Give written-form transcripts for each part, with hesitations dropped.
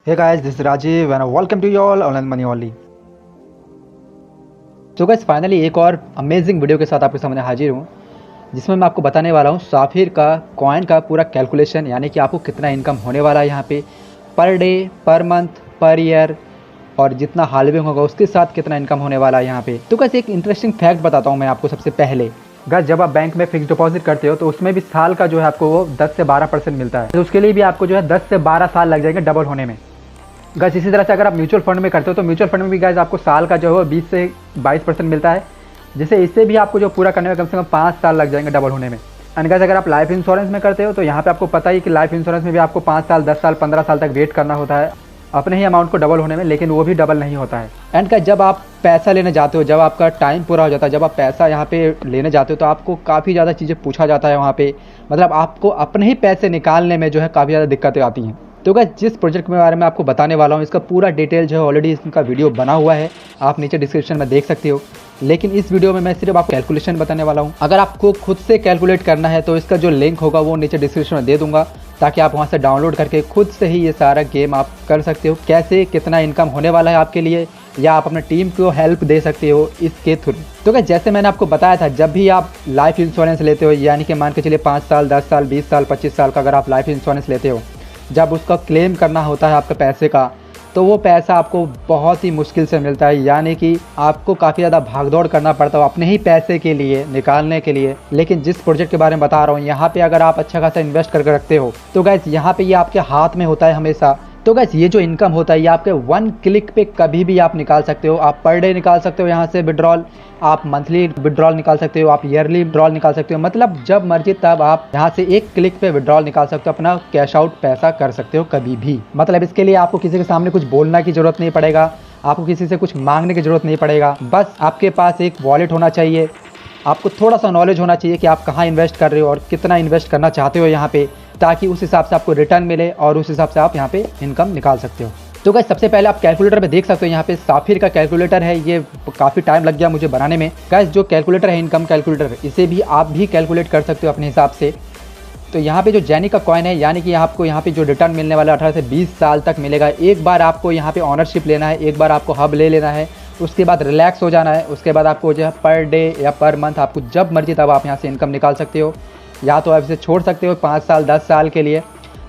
Hey guys, this is Rajiv and welcome to you all online money only. तो guys finally एक और amazing video के साथ आपके सामने हाजिर हूँ जिसमें मैं आपको बताने वाला हूँ साफिर का कॉइन का पूरा कैलकुलेशन, यानी कि आपको कितना इनकम होने वाला है यहाँ पे per day, per month, per year और जितना हालविंग होगा उसके साथ कितना इनकम होने वाला है यहाँ पे। तो गाइस एक इंटरेस्टिंग फैक्ट बताता हूँ मैं आपको। सबसे पहले गाइस जब आप बैंक में फिक्स डिपॉजिट करते हो तो उसमें भी साल का जो है आपको वो 10 से 12% मिलता है, तो उसके लिए भी आपको जो है 10 से 12 साल लग जाएंगे डबल होने में। गाइस इसी तरह से अगर आप म्यूचुअल फंड में करते हो तो म्यूचुअल फंड में भी गाइस आपको साल का जो है 20 से 22% मिलता है, जिससे इससे भी आपको जो पूरा करने में कम से कम 5 साल लग जाएंगे डबल होने में। एंड गाइस अगर आप लाइफ इंश्योरेंस में करते हो तो यहाँ पे आपको पता ही कि लाइफ इंश्योरेंस में भी आपको 5 साल, 10 साल, 15 साल तक वेट करना होता है अपने ही अमाउंट को डबल होने में, लेकिन वो भी डबल नहीं होता है। एंड गाइस जब आप पैसा लेने जाते हो, जब आपका टाइम पूरा हो जाता है, जब आप पैसा यहाँ पे लेने जाते हो तो आपको काफ़ी ज़्यादा चीज़ें पूछा जाता है वहाँ पे, मतलब आपको अपने ही पैसे निकालने में जो है काफ़ी ज़्यादा दिक्कतें आती हैं। तो गाइस जिस प्रोजेक्ट के बारे में आपको बताने वाला हूँ इसका पूरा डिटेल जो है ऑलरेडी इसका वीडियो बना हुआ है, आप नीचे डिस्क्रिप्शन में देख सकते हो। लेकिन इस वीडियो में मैं सिर्फ आपको कैलकुलेशन बताने वाला हूँ। अगर आपको खुद से कैलकुलेट करना है तो इसका जो लिंक होगा वो नीचे डिस्क्रिप्शन में दे दूंगा, ताकि आप वहाँ से डाउनलोड करके खुद से ही ये सारा गेम आप कर सकते हो। कैसे कितना इनकम होने वाला है आपके लिए, या आप अपने टीम को हेल्प दे सकते हो इसके थ्रू। तो क्या जैसे मैंने आपको बताया था, जब भी आप लाइफ इंश्योरेंस लेते हो, यानी कि मान के चलिए 5 साल, 10 साल, 20 साल, 25 साल का अगर आप लाइफ इंश्योरेंस लेते हो, जब उसका क्लेम करना होता है आपके पैसे का, तो वो पैसा आपको बहुत ही मुश्किल से मिलता है, यानी कि आपको काफ़ी ज़्यादा भागदौड़ करना पड़ता है अपने ही पैसे के लिए निकालने के लिए। लेकिन जिस प्रोजेक्ट के बारे में बता रहा हूँ यहाँ पे अगर आप अच्छा खासा इन्वेस्ट करके रखते हो तो गाइस यहाँ पे ये आपके हाथ में होता है हमेशा। तो गाइस ये जो इनकम होता है ये आपके 1 क्लिक पे कभी भी आप निकाल सकते हो। आप पर डे निकाल सकते हो यहाँ से विड्रॉल, आप मंथली विड्रॉल निकाल सकते हो, आप ईयरली विड्रॉल निकाल सकते हो, मतलब जब मर्जी तब आप यहाँ से 1 क्लिक पे विड्रॉल निकाल सकते हो, अपना कैश आउट पैसा कर सकते हो कभी भी। मतलब इसके लिए आपको किसी के सामने कुछ बोलना की जरूरत नहीं पड़ेगा, आपको किसी से कुछ मांगने की जरूरत नहीं पड़ेगा। बस आपके पास एक वॉलेट होना चाहिए, आपको थोड़ा सा नॉलेज होना चाहिए कि आप कहाँ इन्वेस्ट कर रहे हो और कितना इन्वेस्ट करना चाहते हो यहाँ पे, ताकि उस हिसाब से आपको रिटर्न मिले और उस हिसाब से आप यहाँ पे इनकम निकाल सकते हो। तो गाइस सबसे पहले आप कैलकुलेटर पे देख सकते हो, यहाँ पे साफिर का कैलकुलेटर है। ये काफ़ी टाइम लग गया मुझे बनाने में। गाइस जो कैलकुलेटर है इनकम कैलकुलेटर, इसे भी आप भी कैलकुलेट कर सकते हो अपने हिसाब से। तो यहाँ पे जो जेनी का कॉइन है, यानी कि आपको यहाँ पे जो रिटर्न मिलने वाला 18 से 20 साल तक मिलेगा। एक बार आपको यहाँ पे ऑनरशिप लेना है, एक बार आपको हब ले लेना है, उसके बाद रिलैक्स हो जाना है। उसके बाद आपको जो है पर डे या पर मंथ आपको जब मर्जी तब आप यहाँ से इनकम निकाल सकते हो, या तो आप इसे छोड़ सकते हो 5 साल 10 साल के लिए,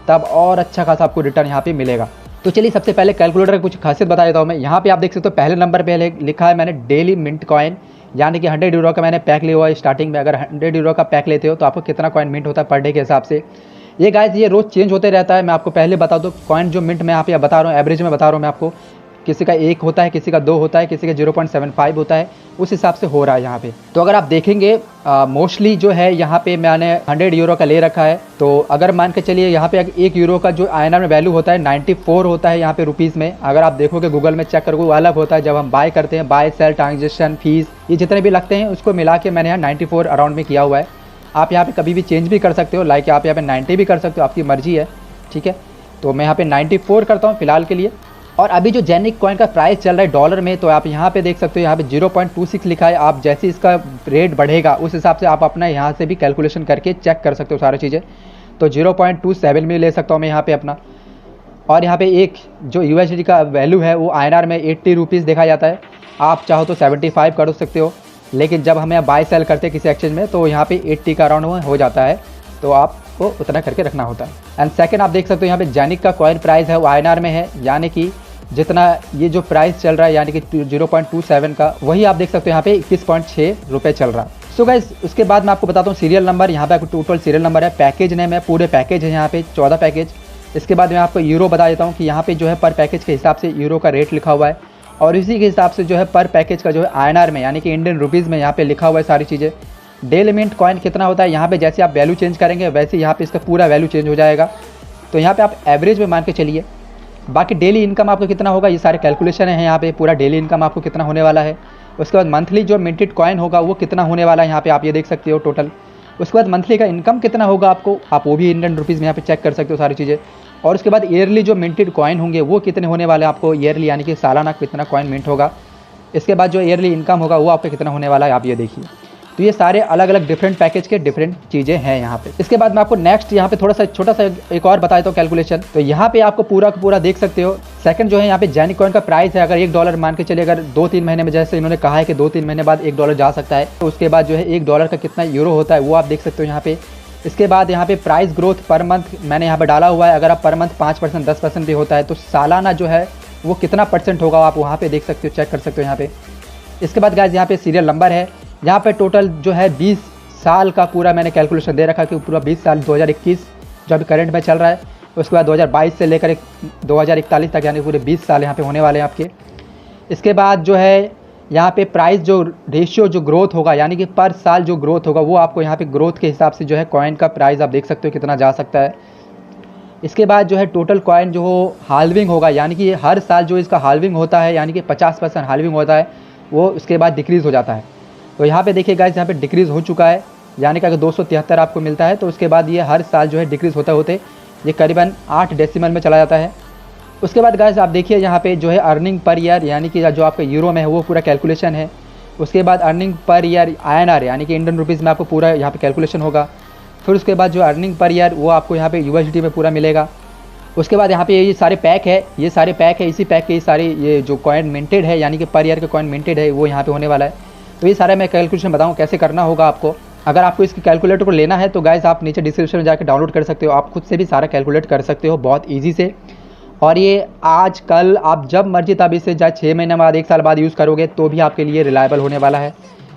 तब और अच्छा खासा आपको रिटर्न यहाँ पे मिलेगा। तो चलिए सबसे पहले कैलकुलेटर की कुछ खासियत बता देता हूँ मैं। यहाँ पे आप देख सकते हो पहले नंबर पे लिखा है मैंने डेली मिंट कॉइन, यानी कि 100 यूरो का मैंने पैक लिया हुआ है स्टार्टिंग में। अगर 100 यूरो का पैक लेते हो तो आपको कितना कॉइन मिंट होता है पर डे के हिसाब से। ये गाइस ये रोज़ चेंज होते रहता है। मैं आपको पहले बता दूँ कॉइन जो मिंट मैं यहाँ पे बता रहा हूँ, एवरेज में बता रहा हूँ मैं आपको, किसी का 1 होता है, किसी का 2 होता है, किसी का 0.75 होता है, उस हिसाब से हो रहा है यहाँ पे। तो अगर आप देखेंगे मोस्टली जो है यहाँ पे मैंने 100 यूरो का ले रखा है। तो अगर मान के चलिए यहाँ पे 1 यूरो का जो INR में वैल्यू होता है 94 होता है यहाँ पे रुपीज़ में। अगर आप देखोगे गूगल में चेक करोगे वो अलग होता है। जब हम बाय करते हैं, बाय सेल ट्रांजेक्शन फीस ये जितने भी लगते हैं उसको मिला के मैंने यहाँ 94 अराउंड में किया हुआ है। आप यहाँ पे कभी भी चेंज भी कर सकते हो, लाइक आप यहाँ पे 90 भी कर सकते हो, आपकी मर्जी है, ठीक है। तो मैं यहाँ पे 94 करता हूँ फिलहाल के लिए। और अभी जो जेनिक कॉइन का प्राइस चल रहा है डॉलर में, तो आप यहाँ पे देख सकते हो यहाँ पे 0.26 लिखा है। आप जैसे इसका रेट बढ़ेगा उस हिसाब से आप अपना यहाँ से भी कैलकुलेशन करके चेक कर सकते हो सारी चीज़ें। तो 0.27 में ले सकता हूँ मैं यहाँ पे अपना। और यहाँ पे एक जो USD का वैल्यू है वो INR में 80 रुपीज़ देखा जाता है। आप चाहो तो 75 कर सकते हो, लेकिन जब हम यहाँ बाय सेल करते हैं किसी एक्सचेंज में तो यहाँ पे 80 का अराउंड हो जाता है, तो आपको उतना करके रखना होता है। एंड सेकंड आप देख सकते हो यहाँ पे जेनिक का कॉइन प्राइस है वो INR में है, यानी कि जितना ये जो प्राइस चल रहा है यानी कि 0.27 का, वही आप देख सकते हो यहाँ पे 21.6 रुपये चल रहा है। सो गाइस उसके बाद मैं आपको बताता हूँ सीरियल नंबर। यहाँ पे आपको टोटल सीरियल नंबर है, पैकेज नेम है, पूरे पैकेज है यहाँ पे 14 पैकेज। इसके बाद मैं आपको यूरो बता देता हूँ कि यहाँ पे जो है पर पैकेज के हिसाब से यूरो का रेट लिखा हुआ है, और इसी के हिसाब से जो है पर पैकेज का जो है INR में यानी कि इंडियन रुपीज़ में यहाँ पे लिखा हुआ है सारी चीज़ें। डेली मिंट कॉइन कितना होता है यहाँ पे, जैसे आप वैल्यू चेंज करेंगे वैसे यहाँ पे इसका पूरा वैल्यू चेंज हो जाएगा। तो यहाँ पे आप एवरेज में मान के चलिए। बाकी डेली इनकम आपको कितना होगा ये सारे कैलकुलेशन है यहाँ पे, पूरा डेली इनकम आपको कितना होने वाला है। उसके बाद मंथली जो मिंटेड कॉइन होगा वो कितना होने वाला है यहाँ पे आप ये देख सकते हो टोटल। उसके बाद मंथली का इनकम कितना होगा आपको, आप वो भी इंडियन रुपीज़ में यहाँ पे चेक कर सकते हो सारी चीज़ें। और उसके बाद ईयरली जो मिंटेड कॉइन होंगे वो कितने होने वाले हैं आपको ईयरली, यानी कि सालाना कितना कॉइन मिंट होगा। इसके बाद जो ईयरली इनकम होगा वो आपका कितना होने वाला है आप ये देखिए। तो ये सारे अलग अलग डिफरेंट पैकेज के डिफरेंट चीज़ें हैं यहाँ पे। इसके बाद मैं आपको नेक्स्ट यहाँ पे थोड़ा सा छोटा सा एक और बता देता हूँ कैलकुलेशन। तो यहाँ पे आपको पूरा का पूरा देख सकते हो। सेकंड जो है यहाँ पे जेनिक कॉइन का प्राइस है, अगर $1 मान के चलिए, अगर 2-3 महीने में, जैसे इन्होंने कहा है कि 2-3 महीने बाद $1 जा सकता है, तो उसके बाद जो है $1 का कितना यूरो होता है वो आप देख सकते हो यहाँ पे। इसके बाद यहाँ पे प्राइस ग्रोथ पर मंथ मैंने यहाँ पे डाला हुआ है। अगर आप पर मंथ 5% 10% भी होता है तो सालाना जो है वो कितना परसेंट होगा आप वहाँ पे देख सकते हो, चेक कर सकते हो यहाँ पे। इसके बाद गाइस यहाँ पे सीरियल नंबर है, यहाँ पे टोटल जो है 20 साल का पूरा मैंने कैलकुलेशन दे रखा है कि पूरा 20 साल 2021 जो अभी करंट में चल रहा है, उसके बाद 2022 से लेकर 2041 तक, यानी पूरे 20 साल यहाँ पे होने वाले हैं आपके। इसके बाद जो है यहाँ पे प्राइस जो रेशियो जो ग्रोथ होगा, यानी कि पर साल जो ग्रोथ होगा वो आपको यहाँ पे ग्रोथ के हिसाब से जो है कॉइन का प्राइस आप देख सकते हो कितना जा सकता है। इसके बाद जो है टोटल कॉइन जो हो हाल्विंग होगा, यानी कि हर साल जो इसका हाल्विंग होता है, यानी कि 50% हाल्विंग होता है, वो उसके बाद डिक्रीज़ हो जाता है। तो यहाँ पे देखिए गाइस यहाँ पे डिक्रीज़ हो चुका है, यानी कि अगर 273 आपको मिलता है तो उसके बाद ये हर साल जो है डिक्रीज़ होते होते ये करीबन 8 डेसिमल में चला जाता है। उसके बाद गाइस आप देखिए यहाँ पे जो है अर्निंग पर ईयर, यानी कि जो आपका यूरो में है वो पूरा कैलकुलेशन है। उसके बाद अर्निंग पर ईयर INR यानी कि इंडियन रुपीज़ में आपको पूरा यहाँ पे कैलकुलेशन होगा। फिर उसके बाद जो अर्निंग पर ईयर वो आपको यहाँ पे USD में पूरा मिलेगा। उसके बाद यहाँ पे ये सारे पैक है, ये सारे पैक है, इसी पैक के ये सारे ये जो कॉइन मिंटेड है, यानी कि पर ईयर के कॉइन मिंटेड है, वो यहाँ पे होने वाला है। तो ये सारा मैं कैलकुलेशन बताऊँ कैसे करना होगा आपको। अगर आपको इसकी कैलकुलेटर को लेना है तो गाइस आप नीचे डिस्क्रिप्शन में जाकर डाउनलोड कर सकते हो, आप खुद से भी सारा कैलकुलेट कर सकते हो बहुत ईजी से। और ये आज कल आप जब मर्जी तब इसे चाहे 6 महीने बाद 1 साल बाद यूज़ करोगे तो भी आपके लिए रिलायबल होने वाला है,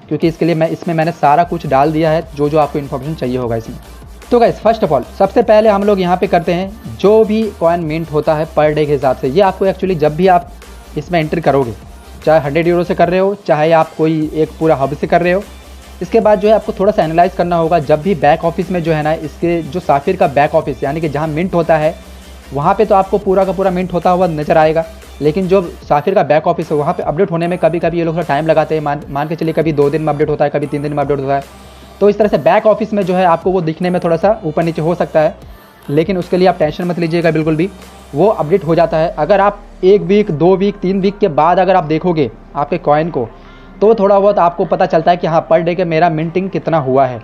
क्योंकि इसके लिए इसमें मैंने सारा कुछ डाल दिया है जो जो आपको इन्फॉर्मेशन चाहिए होगा इसमें। तो गाइस फर्स्ट ऑफ ऑल सबसे पहले हम लोग यहाँ पे करते हैं जो भी कॉइन मिंट होता है पर डे के हिसाब से, ये आपको एक्चुअली जब भी आप इसमें एंट्री करोगे, चाहे 100 यूरो से कर रहे हो, चाहे आप कोई एक पूरा हब से कर रहे हो, इसके बाद जो है आपको थोड़ा सा एनालाइज करना होगा। जब भी बैक ऑफिस में जो है ना, इसके जो साफिर का बैक ऑफिस यानी कि जहाँ मिंट होता है वहाँ पे तो आपको पूरा का पूरा मिंट होता हुआ नज़र आएगा, लेकिन जो साफिर का बैक ऑफिस है वहाँ पे अपडेट होने में कभी कभी ये लोग थोड़ा टाइम लगाते हैं। मान के चलिए कभी 2 दिन में अपडेट होता है, कभी 3 दिन में अपडेट होता है। तो इस तरह से बैक ऑफिस में जो है आपको वो दिखने में थोड़ा सा ऊपर नीचे हो सकता है, लेकिन उसके लिए आप टेंशन मत लीजिएगा बिल्कुल भी, वो अपडेट हो जाता है। अगर आप 1 वीक 2 वीक 3 वीक के बाद अगर आप देखोगे आपके कॉइन को, तो थोड़ा बहुत आपको पता चलता है कि हाँ पर डे के मेरा मिंटिंग कितना हुआ है।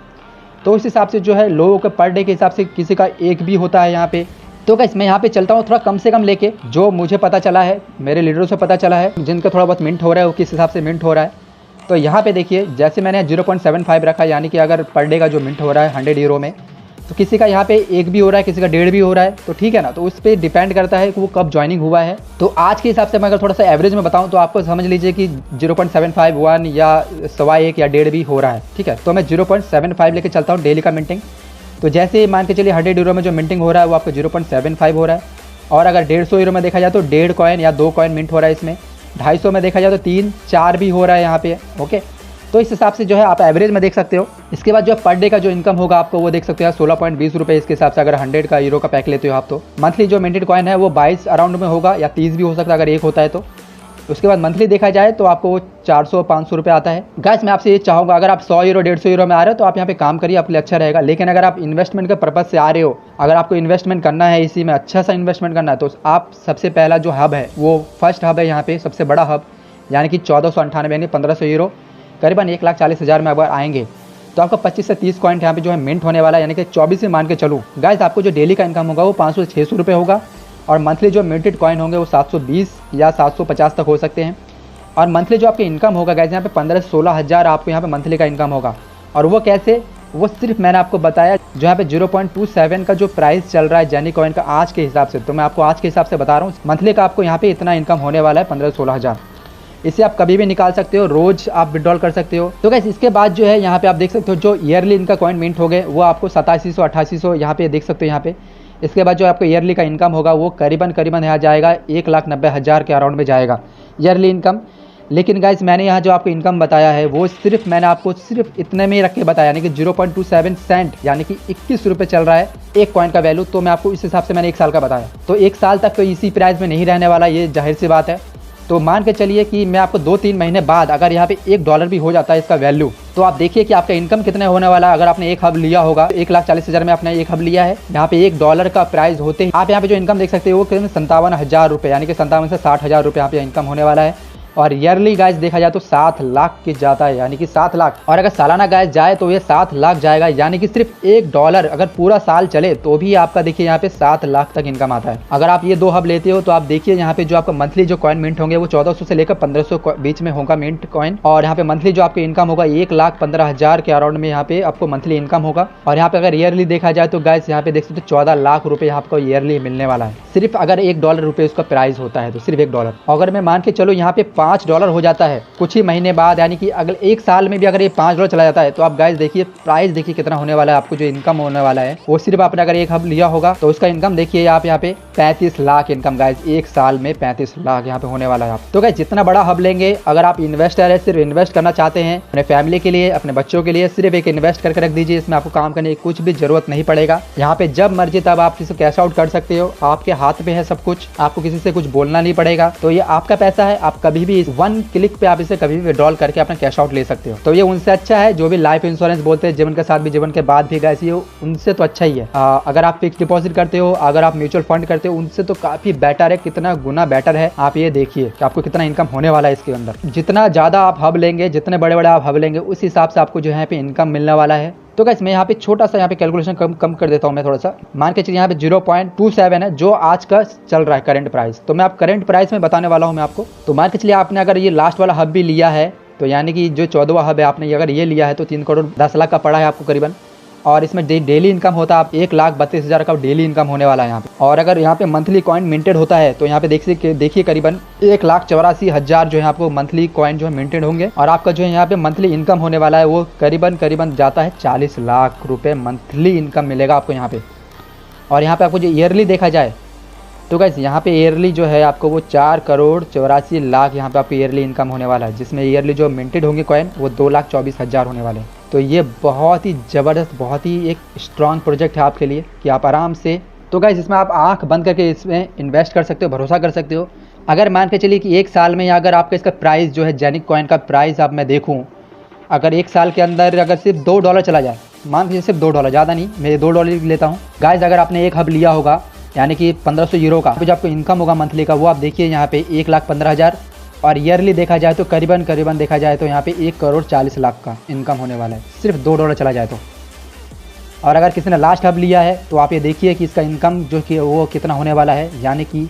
तो उस हिसाब से जो है लोगों के पर डे के हिसाब से किसी का 1 भी होता है यहाँ पे। तो गाइस मैं यहाँ पे चलता हूँ थोड़ा कम से कम लेके, जो मुझे पता चला है, मेरे लीडरों से पता चला है, जिनका थोड़ा बहुत मिंट हो रहा है वो किस हिसाब से मिंट हो रहा है। तो यहाँ पे देखिए जैसे मैंने 0.75 रखा, यानी कि अगर पर डे का जो मिंट हो रहा है 100 यूरो में, तो किसी का यहाँ पे 1 भी हो रहा है, किसी का 1.5 भी हो रहा है, तो ठीक है ना। तो उस पर डिपेंड करता है कि वो कब ज्वाइनिंग हुआ है। तो आज के हिसाब से मैं अगर थोड़ा सा एवरेज में बताऊँ तो आपको समझ लीजिए कि 0.75 1 या 1.25 या 1.5 भी हो रहा है, ठीक है। तो मैं 0.75 लेके चलता हूँ डेली का मिंटिंग। तो जैसे मान के चलिए 100 यूरो में जो मिंटिंग हो रहा है वो आपको 0.75 हो रहा है, और अगर 150 यूरो में देखा जाए तो 1.5 कॉइन या 2 कॉइन मिंट हो रहा है इसमें। 250 में देखा जाए तो 3-4 भी हो रहा है यहाँ पे, ओके। तो इस हिसाब से जो है आप एवरेज में देख सकते हो। इसके बाद जो पर डे का जो इनकम होगा आपको वो देख सकते हो 16.20 रुपये इसके हिसाब से, अगर 100 का यूरो का पैक लेते हो आप। तो मंथली जो मिंटेड कॉइन है वो 22 अराउंड में होगा, या 30 भी हो सकता है अगर 1 होता है तो। उसके बाद मंथली देखा जाए तो आपको वो 400-500 रुपये आता है। गाइस मैं आपसे ये चाहूँगा, अगर आप 100 यूरो 150 यूरो में आ रहे हो तो आप यहाँ पे काम करिए, आपके लिए अच्छा रहेगा। लेकिन अगर आप इन्वेस्टमेंट के पर्पज़ से आ रहे हो, अगर आपको इन्वेस्टमेंट करना है इसी में, अच्छा सा इन्वेस्टमेंट करना है, तो आप सबसे पहला जो हब है वो फर्स्ट हब है यहाँ पे, सबसे बड़ा हब, यानी कि 1498 यानी 1500 यूरो, करीबन 1,40,000 में अगर आएंगे तो आपका 25 से 30 कॉइन यहाँ पे जो है मिंट होने वाला है, यानी कि 24 में मान के चलूँ गाइस। आपको जो डेली का इनकम होगा वो 500 से 600 रुपये होगा, और मंथली जो मिंटेड कॉइन होंगे वो 720 या 750 तक हो सकते हैं। और मंथली जो आपकी इनकम होगा गाइस यहाँ पे 15 से 16 हज़ार आपको यहाँ पे मंथली का इनकम होगा। और वो कैसे, वो सिर्फ मैंने आपको बताया जो यहाँ पे 0.27 का जो प्राइस चल रहा है जेनिक कॉइन का आज के हिसाब से, तो मैं आपको आज के हिसाब से बता रहा हूँ मंथली का आपको यहाँ पे इतना इनकम होने वाला है 15 से 16 हज़ार। इसे आप कभी भी निकाल सकते हो, रोज आप विड्रॉल कर सकते हो। तो गाइस इसके बाद जो है यहाँ पे आप देख सकते हो जो ईयरली इनका कॉइन मिंट हो गए वो आपको 8700-8800 यहाँ पे देख सकते हो यहाँ पे। इसके बाद जो आपको ईयरली का इनकम होगा वो करीबन यहाँ जाएगा 1,90,000 के अराउंड में जाएगा ईयरली इनकम। लेकिन गाइस मैंने यहाँ जो आपको इनकम बताया है वो सिर्फ मैंने आपको सिर्फ इतने में ही रख के बताया, यानी कि 0.27 सेंट, यानी कि 21 रुपये चल रहा है एक कॉइन का वैल्यू। तो मैं आपको इस हिसाब से मैंने 1 साल का बताया, तो 1 साल तक तो इसी प्राइस में नहीं रहने वाला, ये जाहिर सी बात है। तो मान के चलिए कि मैं आपको 2-3 महीने बाद अगर यहाँ पे $1 भी हो जाता है इसका वैल्यू, तो आप देखिए कि आपका इनकम कितने होने वाला है। अगर आपने एक हब लिया होगा 1,40,000 में आपने एक हब लिया है, यहाँ पे $1 का प्राइस होते ही आप यहाँ पे जो इनकम देख सकते हो वो 57,000 रुपये, यानी कि 57 से 60,000 रुपये यहाँ पे इनकम होने वाला है। और ईयरली गाइस देखा जाए तो 7 लाख के जाता है, यानी कि 7 लाख। और अगर सालाना गाइस जाए तो ये 7 लाख जाएगा, यानी कि सिर्फ $1 अगर पूरा साल चले तो भी आपका देखिए यहाँ पे 7 लाख तक इनकम आता है। अगर आप ये 2 हब लेते हो तो आप देखिए यहाँ पे जो आपका मंथली जो कॉइन मिंट होंगे वो 1400 से लेकर 1500 बीच में होगा मिंट कॉइन। और यहाँ पे मंथली जो आपके इनकम होगा 1,15,000 के अराउंड में यहाँ पे आपको मंथली इनकम होगा। और यहाँ पे अगर ईयरली देखा जाए तो गाइस यहाँ पे देख सकते हो 14 लाख रुपए आपको ईयरली मिलने वाला है, सिर्फ अगर $1 रुपए उसका प्राइस होता है तो सिर्फ $1। अगर मैं मान के चलो यहाँ पे $5 हो जाता है कुछ ही महीने बाद, यानी कि अगले 1 साल में भी अगर ये $5 चला जाता है तो आप गाइस देखिए प्राइस देखिए कितना होने वाला है, आपको जो इनकम होने वाला है वो सिर्फ आपने अगर एक हब लिया होगा तो उसका इनकम देखिए आप यहाँ पे 35 लाख इनकम गाइस, 1 साल में 35 लाख यहाँ पे होने वाला है आप। तो गाइस जितना बड़ा हब लेंगे, अगर आप इन्वेस्टर है, सिर्फ इन्वेस्ट करना चाहते हैं अपने फैमिली के लिए, अपने बच्चों के लिए, सिर्फ एक इन्वेस्ट करके रख दीजिए, इसमें आपको काम करने की कुछ भी जरूरत नहीं पड़ेगा। यहाँ पे जब मर्जी तब आप इसे कैश आउट कर सकते हो, आपके हाथ में है सब कुछ, आपको किसी से कुछ बोलना नहीं पड़ेगा। तो ये आपका पैसा है, आप कभी भी 1 क्लिक पे आप इसे कभी भी विड्रॉल करके अपना कैश आउट ले सकते हो। तो ये उनसे अच्छा है जो भी लाइफ इंश्योरेंस बोलते हैं, जीवन के साथ भी जीवन के बाद भी गाइस, ये उनसे तो अच्छा ही है। अगर आप फिक्स डिपॉजिट करते हो, अगर आप म्यूचुअल फंड करते हो, उनसे तो काफी बेटर है, कितना गुना बेटर है। आप ये देखिए कि आपको कितना इनकम होने वाला है इसके अंदर। जितना ज्यादा आप हब लेंगे, जितने बड़े बड़े आप हब लेंगे, उस हिसाब से आपको जो है पे इनकम मिलने वाला है। तो गाइस मैं यहाँ पे छोटा सा यहाँ पे कैलकुलेशन कम कर देता हूँ मैं थोड़ा सा। मान के चलिए यहाँ पे 0.27 है जो आज का चल रहा है करंट प्राइस। तो मैं आप करंट प्राइस में बताने वाला हूँ मैं आपको। तो मान के चलिए आपने अगर ये लास्ट वाला हब भी लिया है तो यानी कि जो 14वां हब है आपने अगर ये लिया है तो 3,10,00,000 का पड़ा है आपको करीबन। और इसमें डेली इनकम होता है आप 1,32,000 का डेली इनकम होने वाला है यहाँ पे। और अगर यहाँ पे मंथली कॉइन मिंटेड होता है तो यहाँ पे देखिए करीबन 1,84,000 जो है आपको मंथली कॉइन जो है मिंटेड होंगे। और आपका जो है यहाँ पे मंथली इनकम होने वाला है वो करीबन जाता है 40 लाख रुपए मंथली इनकम मिलेगा आपको यहाँ पे। और यहाँ पे आपको जो ईयरली देखा जाए तो गाइस यहाँ पे ईयरली जो है आपको वो 4,84,00,000 यहाँ पे आपको ईयरली इनकम होने वाला है, जिसमें ईयरली जो मिंटेड होंगे कॉइन वो 2,24,000 होने वाले हैं। तो ये बहुत ही ज़बरदस्त, बहुत ही एक स्ट्रॉन्ग प्रोजेक्ट है आपके लिए कि आप आराम से, तो गाइस इसमें आप आंख बंद करके इसमें इन्वेस्ट कर सकते हो, भरोसा कर सकते हो। अगर मान के चलिए कि 1 साल में अगर आपका इसका प्राइस जो है जेनिक कॉइन का प्राइस आप मैं देखूँ, अगर 1 साल के अंदर अगर सिर्फ $2 चला जाए, मान लीजिए सिर्फ $2, ज़्यादा नहीं, मैं $2 लेता हूँ गाइस। अगर आपने एक हब लिया होगा यानी कि 1500 यूरो का, जो आपको इनकम होगा मंथली का वो आप देखिए यहाँ पे 1,15,000। और ईयरली देखा जाए तो करीबन देखा जाए तो यहाँ पे 1,40,00,000 का इनकम होने वाला है, सिर्फ $2 चला जाए तो। और अगर किसी ने लास्ट हब लिया है तो आप ये देखिए कि इसका इनकम जो कि वो कितना होने वाला है, यानी कि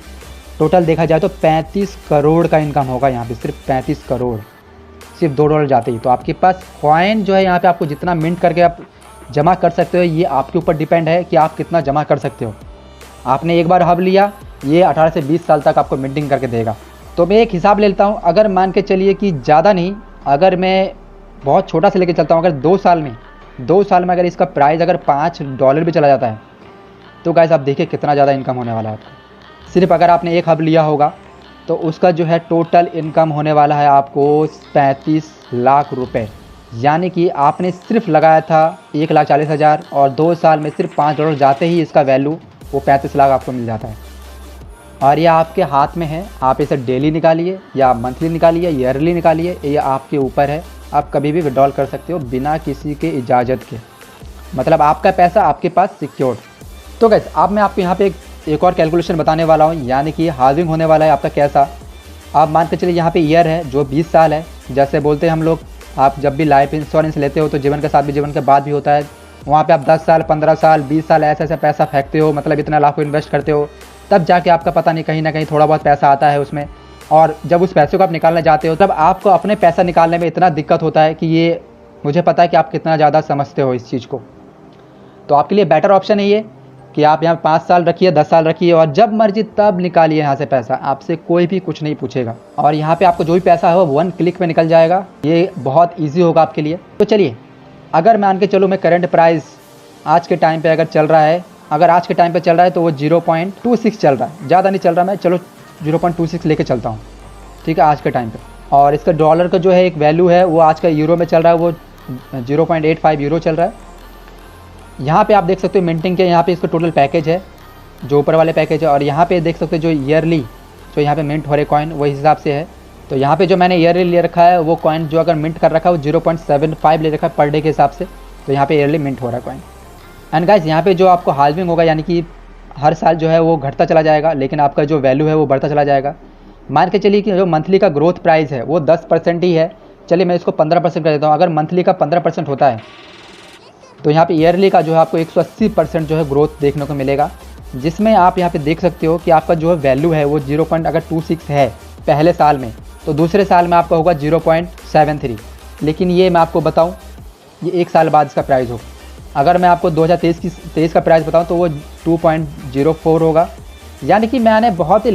टोटल देखा जाए तो 35 करोड़ का इनकम होगा यहाँ पे, सिर्फ 35 करोड़ सिर्फ $2 जाते ही। तो आपके पास कॉइन जो है यहाँ पे आपको जितना मिंट करके आप जमा कर सकते हो, ये आपके ऊपर डिपेंड है कि आप कितना जमा कर सकते हो। आपने एक बार हब लिया, ये 18 से 20 साल तक आपको मिंटिंग करके देगा। तो मैं एक हिसाब ले लेता हूँ, अगर मान के चलिए कि ज़्यादा नहीं, अगर मैं बहुत छोटा से लेके चलता हूँ, अगर 2 साल में अगर इसका प्राइस अगर $5 भी चला जाता है तो गाइस आप देखिए कितना ज़्यादा इनकम होने वाला है आपको। सिर्फ अगर आपने एक हब लिया होगा तो उसका जो है टोटल इनकम होने वाला है आपको 35 लाख रुपए, यानी कि आपने सिर्फ लगाया था 1,40,000 और 2 साल में सिर्फ $5 जाते ही इसका वैल्यू वो 35 लाख आपको मिल जाता है। और ये आपके हाथ में है, आप इसे डेली निकालिए या मंथली निकालिए, ईयरली निकालिए, ये आपके ऊपर है। आप कभी भी विड्रॉल कर सकते हो बिना किसी के इजाज़त के, मतलब आपका पैसा आपके पास सिक्योर्ड। तो गाइस अब मैं आपको यहाँ पे एक और कैलकुलेशन बताने वाला हूँ, यानी कि हार्विंग होने वाला है आपका कैसा। आप मान के चलिए यहाँ पे ईयर है जो 20 साल है, जैसे बोलते हैं हम लोग, आप जब भी लाइफ इंश्योरेंस लेते हो तो जीवन के साथ भी जीवन के बाद भी होता है, वहाँ पे आप 10 साल 15 साल 20 साल ऐसे पैसा फेंकते हो, मतलब इतना लाखों इन्वेस्ट करते हो, तब जाके आपका पता नहीं कहीं ना कहीं थोड़ा बहुत पैसा आता है उसमें। और जब उस पैसे को आप निकालने जाते हो तब आपको अपने पैसा निकालने में इतना दिक्कत होता है कि ये मुझे पता है कि आप कितना ज़्यादा समझते हो इस चीज़ को। तो आपके लिए बेटर ऑप्शन है ये कि आप यहाँ 5 साल रखिए, 10 साल रखिए और जब मर्जी तब निकालिए यहाँ से पैसा, आपसे कोई भी कुछ नहीं पूछेगा। और यहाँ पे आपको जो भी पैसा है वो 1 क्लिक में निकल जाएगा, ये बहुत ईजी होगा आपके लिए। तो चलिए अगर मान के चलो मैं करंट प्राइस आज के टाइम पे अगर चल रहा है, अगर आज के टाइम पे चल रहा है तो वो 0.26 चल रहा है, ज़्यादा नहीं चल रहा, मैं चलो 0.26 लेके चलता हूँ, ठीक है आज के टाइम पे। और इसका डॉलर का जो है एक वैल्यू है वो आज का यूरो में चल रहा है, वो 0.85 यूरो चल रहा है। यहाँ पे आप देख सकते हो मिंटिंग के, यहाँ पे इसका टोटल पैकेज है जो ऊपर वाले पैकेज है। और यहाँ पे देख सकते हो जो ईयरली जो यहाँ पे मिंट हो रहे कॉइन वही हिसाब से है। तो यहाँ पे जो मैंने ईयरली ले रखा है वो कॉइन जो अगर मिंट कर रखा है वो 0.75 ले रखा है पर डे के हिसाब से, तो यहाँ पे ईयरली मिंट हो रहा है कॉइन। एंड गाइस यहाँ पे जो आपको हाल्विंग होगा, यानी कि हर साल जो है वो घटता चला जाएगा, लेकिन आपका जो वैल्यू है वो बढ़ता चला जाएगा। मान के चलिए कि जो मंथली का ग्रोथ प्राइस है वो 10% ही है, चलिए मैं इसको 15% कर देता हूँ। अगर मंथली का 15% होता है तो यहाँ पे ईयरली का जो है आपको 180% जो है ग्रोथ देखने को मिलेगा, जिसमें आप यहाँ पे देख सकते हो कि आपका जो वैल्यू है वो 0.26 है पहले साल में, तो दूसरे साल में आपका होगा 0.73। लेकिन ये मैं आपको बताऊँ, ये एक साल बाद इसका प्राइस होगा। अगर मैं आपको 2023 का प्राइस बताऊँ तो वो 2.04 होगा। यानी कि मैंने बहुत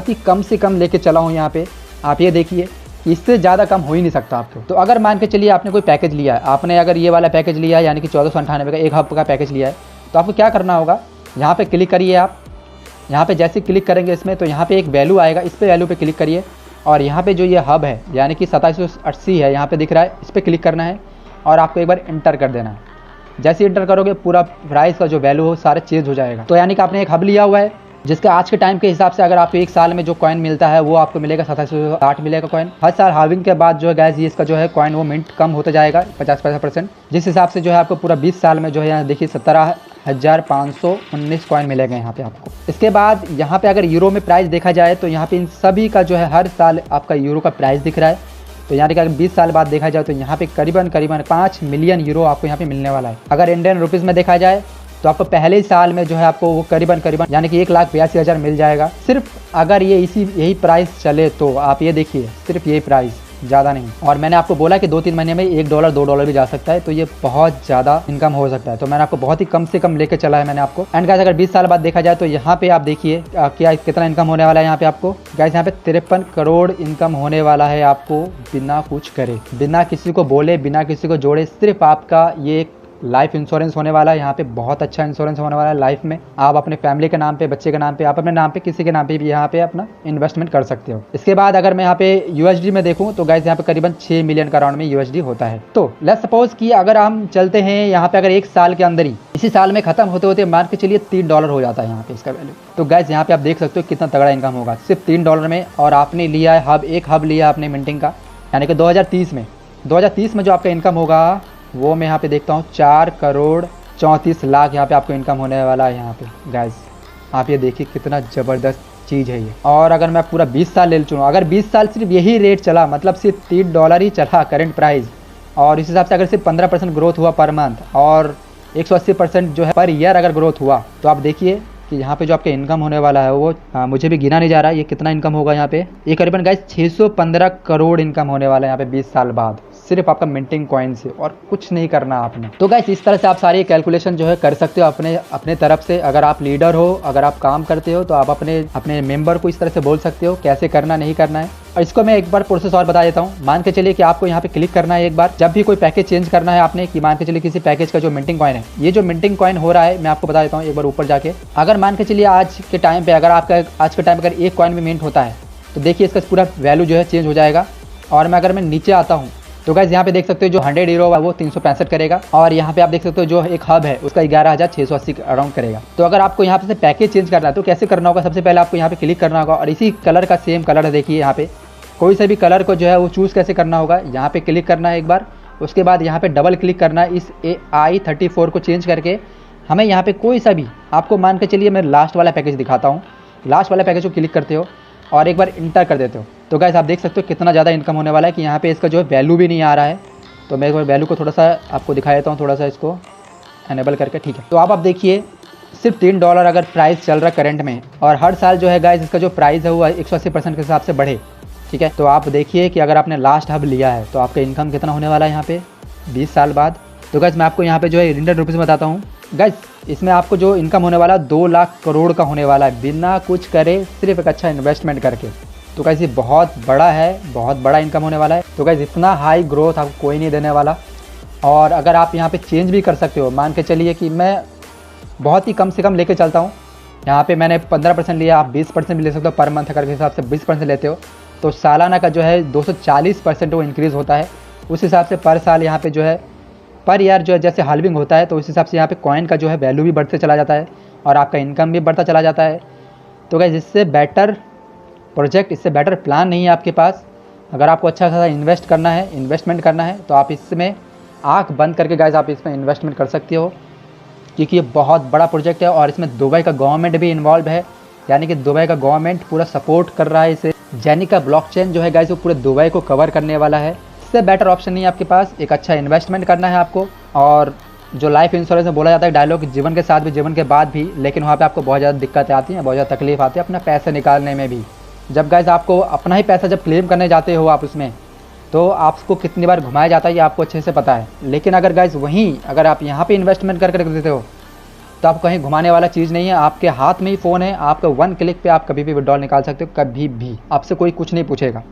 ही कम से कम लेके चला हूँ यहाँ पे। आप ये देखिए कि इससे ज़्यादा कम हो ही नहीं सकता आपको। तो अगर मान के चलिए आपने कोई पैकेज लिया है, आपने अगर ये वाला पैकेज लिया है यानी कि 1498 का एक हफ्ते का पैकेज लिया है, तो आपको क्या करना होगा, यहाँ पे क्लिक करिए आप। यहाँ पे जैसे क्लिक करेंगे इसमें तो यहाँ पे एक वैल्यू आएगा, इस पे वैल्यू पे क्लिक करिए और यहाँ पे जो ये हब है यानी कि 2780 है, यहाँ पे दिख रहा है, इस पर क्लिक करना है और आपको एक बार इंटर कर देना है। जैसे इंटर करोगे पूरा प्राइस का जो वैल्यू हो सारे चेंज हो जाएगा। तो यानी कि आपने एक हब लिया हुआ है जिसके आज के टाइम के हिसाब से अगर आपको एक साल में जो कॉइन मिलता है वो आपको मिलेगा 2708 मिलेगा कॉइन। हर साल हार्विंग के बाद जो है गैस ये इसका जो है कॉइन वो मिंट कम होता जाएगा 50%, जिस हिसाब से जो है आपको पूरा 20 साल में जो है यहाँ देखिए 17,519 कॉइन मिलेगा यहाँ पे आपको। इसके बाद यहाँ पे अगर यूरो में प्राइस देखा जाए तो यहाँ पे इन सभी का जो है हर साल आपका यूरो का प्राइस दिख रहा है। तो यानी कि अगर 20 साल बाद देखा जाए तो यहाँ पे करीबन 5 मिलियन यूरो आपको यहाँ पे मिलने वाला है। अगर इंडियन रुपीज़ में देखा जाए तो आपको पहले ही साल में जो है आपको वो करीबन यानी कि 1,82,000 मिल जाएगा, सिर्फ अगर ये यही प्राइस चले तो। आप ये देखिए सिर्फ यही प्राइस, ज़्यादा नहीं। और मैंने आपको बोला कि 2-3 महीने में $1 $2 भी जा सकता है, तो ये बहुत ज़्यादा इनकम हो सकता है। तो मैंने आपको बहुत ही कम से कम लेके चला है मैंने आपको। एंड गाइस अगर 20 साल बाद देखा जाए तो यहाँ पे आप देखिए क्या कितना इनकम होने वाला है यहाँ पे आपको। गाइस यहाँ पे 53 करोड़ इनकम होने वाला है आपको बिना कुछ करे, बिना किसी को बोले, बिना किसी को जोड़े। सिर्फ आपका ये लाइफ इंश्योरेंस होने वाला है यहाँ पे, बहुत अच्छा इंश्योरेंस होने वाला है लाइफ में। आप अपने फैमिली के नाम पे, बच्चे के नाम पे, आप अपने नाम पे, किसी के नाम पे भी यहाँ पे अपना इन्वेस्टमेंट कर सकते हो। इसके बाद अगर मैं यहाँ पे यूएसडी में देखूँ तो गाइस यहाँ पे करीबन 6 मिलियन का राउंड में यूएसडी होता है। तो लेट्स सपोज कि अगर हम चलते हैं यहाँ पे, अगर एक साल के अंदर ही, इसी साल में खत्म होते होते मान के चलिए $3 हो जाता है यहाँ पे इसका वैल्यू। तो गाइस यहाँ पे आप देख सकते हो कितना तगड़ा इनकम होगा सिर्फ $3 में। और आपने लिया है हब, एक हब लिया आपने मिंटिंग का, यानी कि 2030 में जो आपका इनकम होगा वो मैं यहाँ पे देखता हूँ 4,34,00,000 यहाँ पे आपको इनकम होने वाला है यहाँ पे। गाइस आप ये देखिए कितना ज़बरदस्त चीज़ है ये। और अगर मैं पूरा 20 साल ले चुनूँ, अगर 20 साल सिर्फ यही रेट चला, मतलब सिर्फ $3 ही चला करंट प्राइस, और इस हिसाब से अगर सिर्फ 15% ग्रोथ हुआ पर मंथ और 180% जो है पर ईयर अगर ग्रोथ हुआ, तो आप देखिए कि यहाँ पे जो आपका इनकम होने वाला है वो मुझे भी गिना नहीं जा रहा है ये कितना इनकम होगा यहाँ पे। ये करीबन गाइस 615 करोड़ इनकम होने वाला है यहाँ पे 20 साल बाद, सिर्फ आपका मिंटिंग कॉइन से, और कुछ नहीं करना आपने। तो गाइस इस तरह से आप सारी कैलकुलेशन जो है कर सकते हो अपने तरफ से। अगर आप लीडर हो, अगर आप काम करते हो, तो आप अपने मेंबर को इस तरह से बोल सकते हो कैसे करना नहीं करना है। और इसको मैं एक बार प्रोसेस और बता देता हूँ। मान के चलिए कि आपको यहाँ पे क्लिक करना है एक बार, जब भी कोई पैकेज चेंज करना है आपने, कि मान के चलिए किसी पैकेज का जो मिंटिंग कॉइन है, ये जो मिंटिंग कॉइन हो रहा है मैं आपको बता देता हूँ एक बार ऊपर जाके। अगर मान के चलिए आज के टाइम पे अगर एक कॉइन में मिंट होता है तो देखिए इसका पूरा वैल्यू जो है चेंज हो जाएगा। और अगर मैं नीचे आता हूँ तो गाइस यहाँ पे देख सकते हो जो 100 यूरो है वो 365 करेगा, और यहाँ पे आप देख सकते हो जो एक हब है उसका 11,680 अराउंड करेगा। तो अगर आपको यहाँ पे पैकेज चेंज करना है तो कैसे करना होगा, सबसे पहले आपको यहाँ पे क्लिक करना होगा और इसी कलर का सेम कलर देखिए यहाँ पे, कोई से भी कलर को जो है वो चूज़ कैसे करना होगा, यहाँ पे क्लिक करना है एक बार। उसके बाद यहाँ पे डबल क्लिक करना है इस AI34 को चेंज करके। हमें यहाँ पे कोई सा भी, आपको मान के चलिए मैं लास्ट वाला पैकेज दिखाता हूँ, लास्ट वाला पैकेज को क्लिक करते हो और एक बार इंटर कर देते हो, तो गाइस आप देख सकते हो कितना ज़्यादा इनकम होने वाला है कि यहाँ पे इसका जो है वैल्यू भी नहीं आ रहा है। तो मैं एक बार वैल्यू को थोड़ा सा आपको दिखा देता हूँ, थोड़ा सा इसको एनेबल करके, ठीक है। तो आप देखिए सिर्फ $3 अगर प्राइस चल रहा है करंट में, और हर साल जो है गाइस इसका जो प्राइस है वो 180% के हिसाब से बढ़े, ठीक है। तो आप देखिए कि अगर आपने लास्ट हब लिया है तो आपका इनकम कितना होने वाला है यहाँ पे 20 साल बाद। तो गाइस मैं आपको यहाँ पे जो है इंडियन रुपीज़ में बताता हूँ। गाइस इसमें आपको जो इनकम होने वाला 2 लाख करोड़ का होने वाला है बिना कुछ करे, सिर्फ एक अच्छा इन्वेस्टमेंट करके। तो गाइस ये बहुत बड़ा है, बहुत बड़ा इनकम होने वाला है। तो गाइस इतना हाई ग्रोथ आपको कोई नहीं देने वाला। और अगर आप यहाँ पे चेंज भी कर सकते हो, मान के चलिए कि मैं बहुत ही कम से कम लेके चलता हूँ, यहाँ पे मैंने 15% लिया, आप 20% भी ले सकते हो पर मंथ अगर के हिसाब से 20% लेते हो तो सालाना का जो है 240% वो इंक्रीज़ होता है। उस हिसाब से पर साल यहाँ पे जो है पर ईयर जो है जैसे हाल्विंग होता है, तो उस हिसाब से यहाँ पे कॉइन का जो है वैल्यू भी बढ़ते चला जाता है और आपका इनकम भी बढ़ता चला जाता है। तो गाइस इससे बेटर प्रोजेक्ट, इससे बेटर प्लान नहीं है आपके पास। अगर आपको अच्छा खासा इन्वेस्टमेंट करना है तो आप इसमें आँख बंद करके गाइस आप इसमें इन्वेस्टमेंट कर सकते हो, क्योंकि ये बहुत बड़ा प्रोजेक्ट है और इसमें दुबई का गवर्नमेंट भी इन्वॉल्व है, यानी कि दुबई का गवर्नमेंट पूरा सपोर्ट कर रहा है इसे। जैनी का ब्लॉकचेन जो है गाइस वो पूरे दुबई को कवर करने वाला है। इससे बेटर ऑप्शन नहीं है आपके पास। एक अच्छा इन्वेस्टमेंट करना है आपको, और जो लाइफ इंश्योरेंस में बोला जाता है डायलॉग, जीवन के साथ भी जीवन के बाद भी, लेकिन वहाँ पे आपको बहुत ज़्यादा दिक्कतें आती हैं, बहुत ज़्यादा तकलीफ आती है अपना पैसे निकालने में भी। जब गाइस आपको अपना ही पैसा जब क्लेम करने जाते हो आप उसमें, तो आपको कितनी बार घुमाया जाता है ये आपको अच्छे से पता है। लेकिन अगर गाइस वहीं अगर आप यहाँ पे इन्वेस्टमेंट करके रख देते हो तो आपको कहीं घुमाने वाला चीज़ नहीं है, आपके हाथ में ही फ़ोन है, आपके 1 क्लिक पे आप कभी भी विड्रॉल निकाल सकते हो, कभी भी आपसे कोई कुछ नहीं पूछेगा।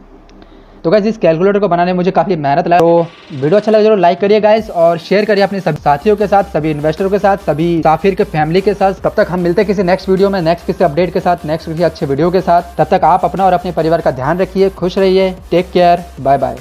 तो गाइस इस कैलकुलेटर को बनाने में मुझे काफ़ी मेहनत लगा। तो वीडियो अच्छा लगा जरूर लाइक करिए गाइस, और शेयर करिए अपने सभी साथियों के साथ, सभी इन्वेस्टरों के साथ, सभी साफिर के फैमिली के साथ। तब तक हम मिलते हैं किसी नेक्स्ट वीडियो में, नेक्स्ट किसी अपडेट के साथ, नेक्स्ट किसी अच्छे वीडियो के साथ। तब तक आप अपना और अपने परिवार का ध्यान रखिए, खुश रहिए, टेक केयर, बाय बाय।